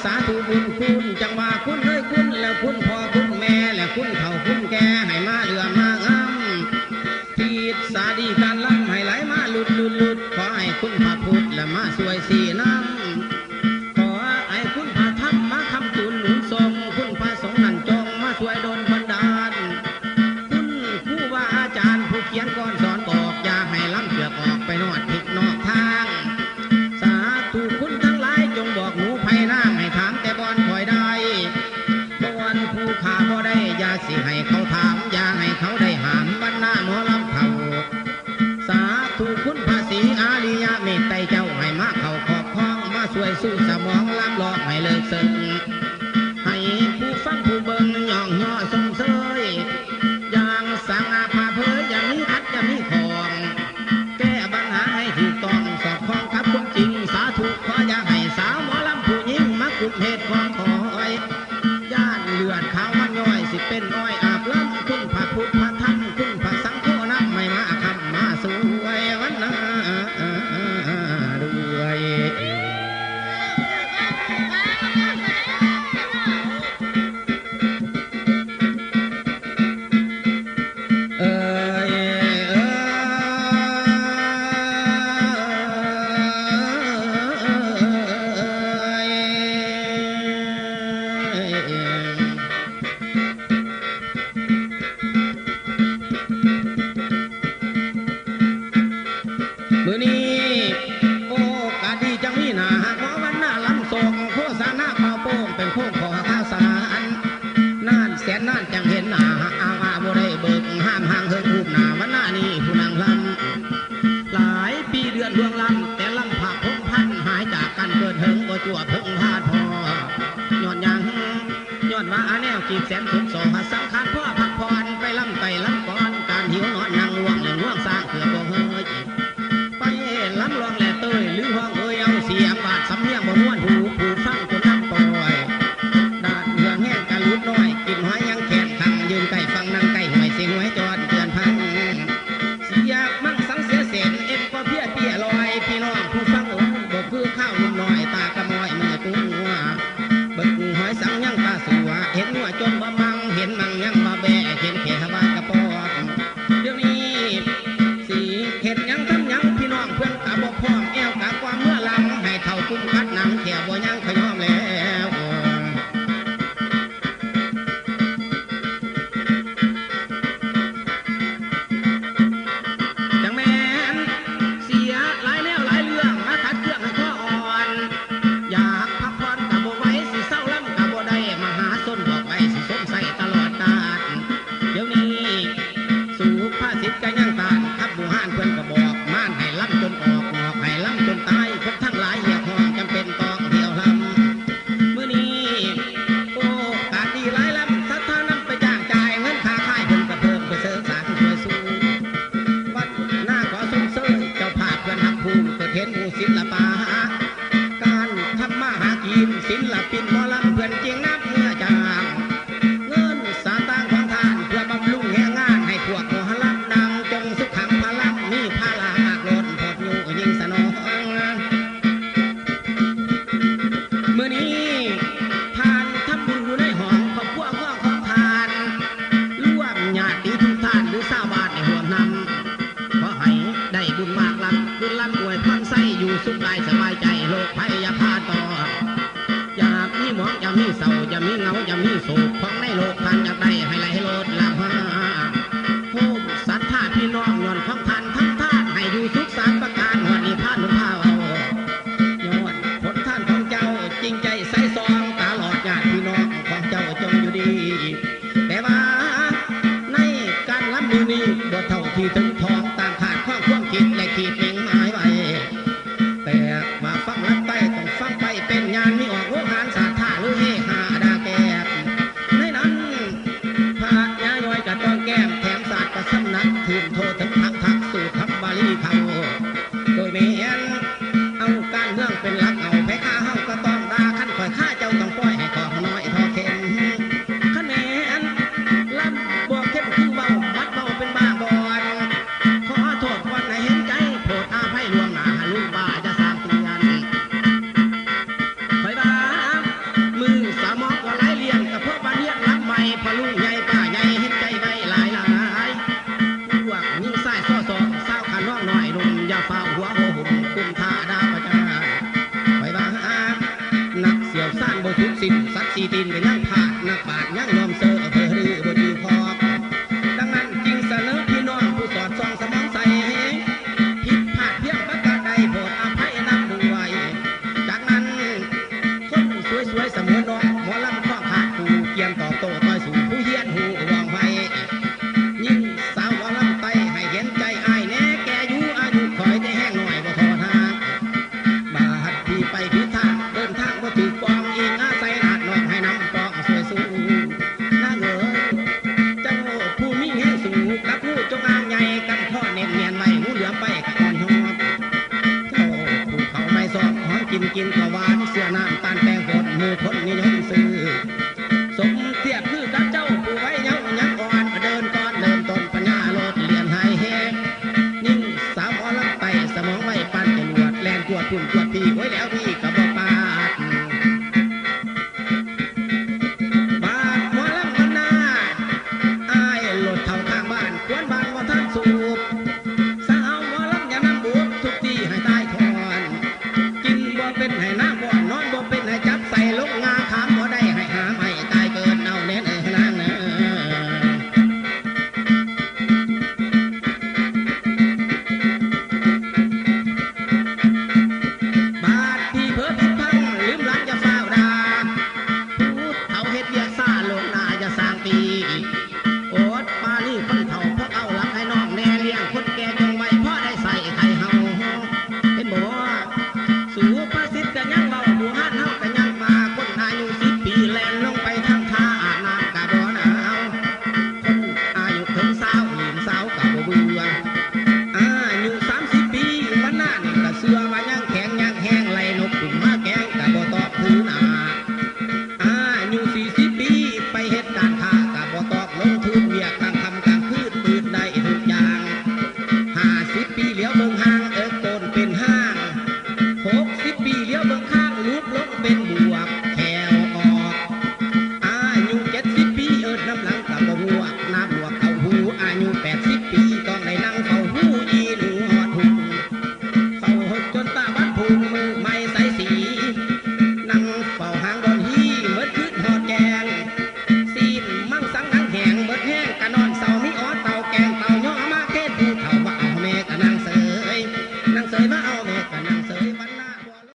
สาธุบุญคุณจังว่าคุณเลยคุณแล้วคุณพ่อคุณแม่แล้วคุณเฒ่าคุณแก่ให้มาเดือมางามทีสาดีการล้ำให้ไหลมาหลุดขอให้คุณพระพุทธและมาสวยสีน้ำขอให้คุณพระธรรมมาคำจุนหนุนทรงคุณพระสงฆ์นั่นจงมาสวยดลบันดาลคุณครูบาอาจารย์ผู้เขียนก่อนสอนบอกอย่าให้ล้ำเกือกออกไปนอดผิดนอกทางสาธุคุณทั้งหลายจงบอกหนูไผ่น้ำให้ถามแต่บอนคอยได้บอนผู้ขาบ่ได้อย่าสิให้เขาถามอย่าให้เขาได้หามบรรณาหมอลำเข่าสาธุคุณภาษีอาริยะเมตไตเจ้าให้มาเข่าขอบคล้องมาสวยสู้สมองล้ำหลอกให้เลิกซึ้งให้ผู้ฟังผู้เบิ่งย่องย่อสมเสยอย่างสังอาภาเพยอย่างนี้อัดจะมีของแก้ปัญหาให้ถูกต้องสอบคล้องกับความจริงสาธุขออย่าให้สาวหมอลำผู้หญิงมักกุมเหตุของคอยย่านเลือดขาวมันย่อยสิเป็นอ้อยอาบล้ำคุณพระพุทธพระธรรมคุณพระสังฆนำไม่มาคำมาสวยวันนาด้วยมือนี้โอกาสดีจังมีหนาหมอวันหน้าลำส่งโฆษณาเป่าโป้งเป็นโค้งขอข้าวสารนานแสนนานจังเห็นหนาอาว่าบ่ได้เบิกห้ามห่างเฮิงรูปหนาวันหน้านี้ผู้นางลำหลายปีเดือนดวงลำแต่ลำผักพงพันหายจากกันเกิดเฮิงบ่จั่วเพิ่งพาดพอย้อนว่าแนวกีบแสนสุดโสหัสสังขารพ่อพักผ่อนไปลำไต่ลำก่อนการหิวนอนนางง่วงเรื่องง่วงสร้างเกือบบ่เฮยไปล้ำลองแหล่เตยหรือห้องเอ้ยเอาเสียงบาดสำเนียงบ่ม้วนหูผู้ฟังจนน้ำปล่อยดาดเรื่องแห้งกะลุดน้อยกินหอยยังแขนขังยืนไก่ฟังนั่งไก่หอยเสียงหอยจอดเตือนพังเสียมั่งสังเสียเสียนเอ็ดก็เพี้ยเปี้ยลอยพี่น้องผู้ฟังอกบอกคือข้าวนุ่มน้อยตากระมอยมือตุ้งหัวบึกหอยสังยังตาสัวเห็นหัวจนว่ามังเห็นมังยังมาแบะเห็นแขกบ้านกระปอดเดี๋ยวนี้สีเห็ดยังทำยังพี่น้องเพื่อนกะบอกพร้อมแอวกะความเมื่อลำให้เท่ากุ้งคัดหนังแขวบ่ยังขยอมแล้วจังแม่นเสียหลายแล้วหลายเรื่องมาขัดเครื่องให้ข้ออ่อนอยากพักผ่อนกะบ่ไหวสิเศร้าลำกะบ่ได้มาหาส้นบอกไว้สิสมใส่ตลอดกาลเดี๋ยวนี้สู่ภาษิตกันยังตานทับบูฮานเพื่อนก็บอกม่านให้ล้ำจนออกงอกให้ล้ำจนตายคนทั้งหลายเหยียบห้องจำเป็นต้องเที่ยวลำมื้อนี้โอกาสดีหลายลำสัทธานำไปจ้างจ่ายเงินค่าค่ายเพิ่นกระเพิ่มไปเสริมสร้างช่วยสู้วัดหน้าขอส่งเสริมเจ้าภาพเพื่อนหักภูมิเกิดเห็นหมู่ศิลปะการทำมาหากินศิลปินหมอลำเพื่อนจริงนับเมื่อจางเงินสาตางของทานเพื่อบำรุงแห่งงานให้พวกโมหลับดังจงสุขขังพลังมีพลาหากลดพอดอยู่ยิ่งสนองเมื่อนี้ทานทำบุญอยู่ในห้องครอบครัวของทานร่วมญาติทุกท่านหรือชาวบ้านในห่วงนำขอให้ได้บุญมากล้ำบุญล้ำอวยพรใส่อยู่สุขกายสบายใจโลกภัยอย่าพาต่ออย่ามีหมองอย่ามีเศร้าอย่ามีเงาอย่ามีโศกของในโลกทานอยากได้ให้ไหลให้ลดลำหาโฮมศรัทธาพี่น้องย้อนของทานทั้งท่านให้อยู่สุขสามประการหัวนี้พานหนุนพาเอาย้อนผลท่านของเจ้าจริงใจใส่ซองตลอดญาติพี่น้องของเจ้าจงอยู่ดีแต่ว่าในการรับมือนี้บ่เท่าที่ถึงทองตามขาดข้อความคิดและขีดเองหมายไว้แต่มาฟังรับใต้ต้องฟังไปเป็นงานมีออกโวหารศาสตร์ท่าหรือเฮฮาดาแก่ในนั้นพระยาย่อยกับต้องแก้ม าหาลุงป้าจะสร้างเตือนคอยบ้ามือสามอกก็ไหลเลียนกับพวกบ้านเนียลำใหม่พอลุงใหญ่ป้าใหญ่เห็นใจไว้หลายพวกยิ่งใส่ซ้อสองเศร้าขาน้องหน่อยนุ่มอย่าเฝ้าหัวโหหุ่มกุมท่าดาประจาคอยบ้านักเสี่ยวซ่านโบทุกสิ่งสัตว์สีตีนกันยังผาดนักปาดยังยอมเสือเพื่อรื้อบดีพอดังนั้นจึงเสนอพี่น้องผู้สอดส่องสมองใส่ผิดพลาดเพียงประการใดโปรดอภัยนำด้วยจากนั้นคนสวยๆเสมอน้องหมอลำข้อขาดผู้เกียมตอบโต้ต่อยสู่ผู้เฮียนหูวองไฟยิ่งสาวหมอลำไตให้เห็นใจอายแน่แกอยู่อายุคอยได้แห้งหน่อยบ่ทอทางบาดที่ไปผิดทางเดินทางบ่ถูกปองอิงอาศัยนาดน้องให้น้ำปองสวยสู้น่าเงยจังโง่ผู้มีแห้งสูงกับผู้จงอางใหญ่กันข้อเนียนเนียนไว้หูเหลือไปกับอ่อนหอบเจ้าผู้เขาไม่สอบหอมกินกะหวานเสื้อน้ำตาลแป้งฝนมือคนนิยมซื้อสมเทียบคือกับเจ้าผู้ไว้เย้ายังอ่อนเดินก่อนเดินต้นปัญญาโลดเรียนให้แห้งยิ่งสาวหมอลำไตสมองไว้ปันจรวดแลนกวดพุ่นกวดพี่ไว้แล้วพี่กับบ่ปาดบาดหมอลำมันนาอายหลดเท่าทางบ้านควนบ้านบ่ทันสูบสาวหมอลำอย่านำบวกทุกทีให้ตายทอนกินบ่เป็นให้น้ำบ่นอนบ่เป็นให้จับใส่ลงงาขามบ่ได้ให้หาไม่ตายเกินเอาเน้นนางเนบาดที่เพิ่อพิษพังลืมรักจะเฝ้าดาพูดเท่าเฮ็ดเวียกซ่าลงนาจะสร้างปีโอดปานี่คนเฒ่าพกเอาหลักให้น้องแน่เลี้ยงคนแก่จงไว้พ่อได้ใส่ไข่เฮาเห็นบ่สู่ประสิทธิ์กันยังเบาผู้ฮัดเฮากันยังมาคนอายุ10 ปีแลนลงไปทางท่าอาบน้ำกะบ่หนาวคนอายุถึง20หลินสาวกะบ่เบื่ออายุ30 ปีวันหน้านี่ก็เสื้อว่ายังแข็งยังแห้งไหลนกขึ้นมาแกงกะบ่ตอบถือหน้าอายุ40 ปีไปเฮ็ดการค้ากะบ่ตอบลงทุนเวียกกลางค่ำกลางคืนปืนได้ทุกอย่าง50 ปีเหลียวเบิ่งห่างโกนเป็นห้าง60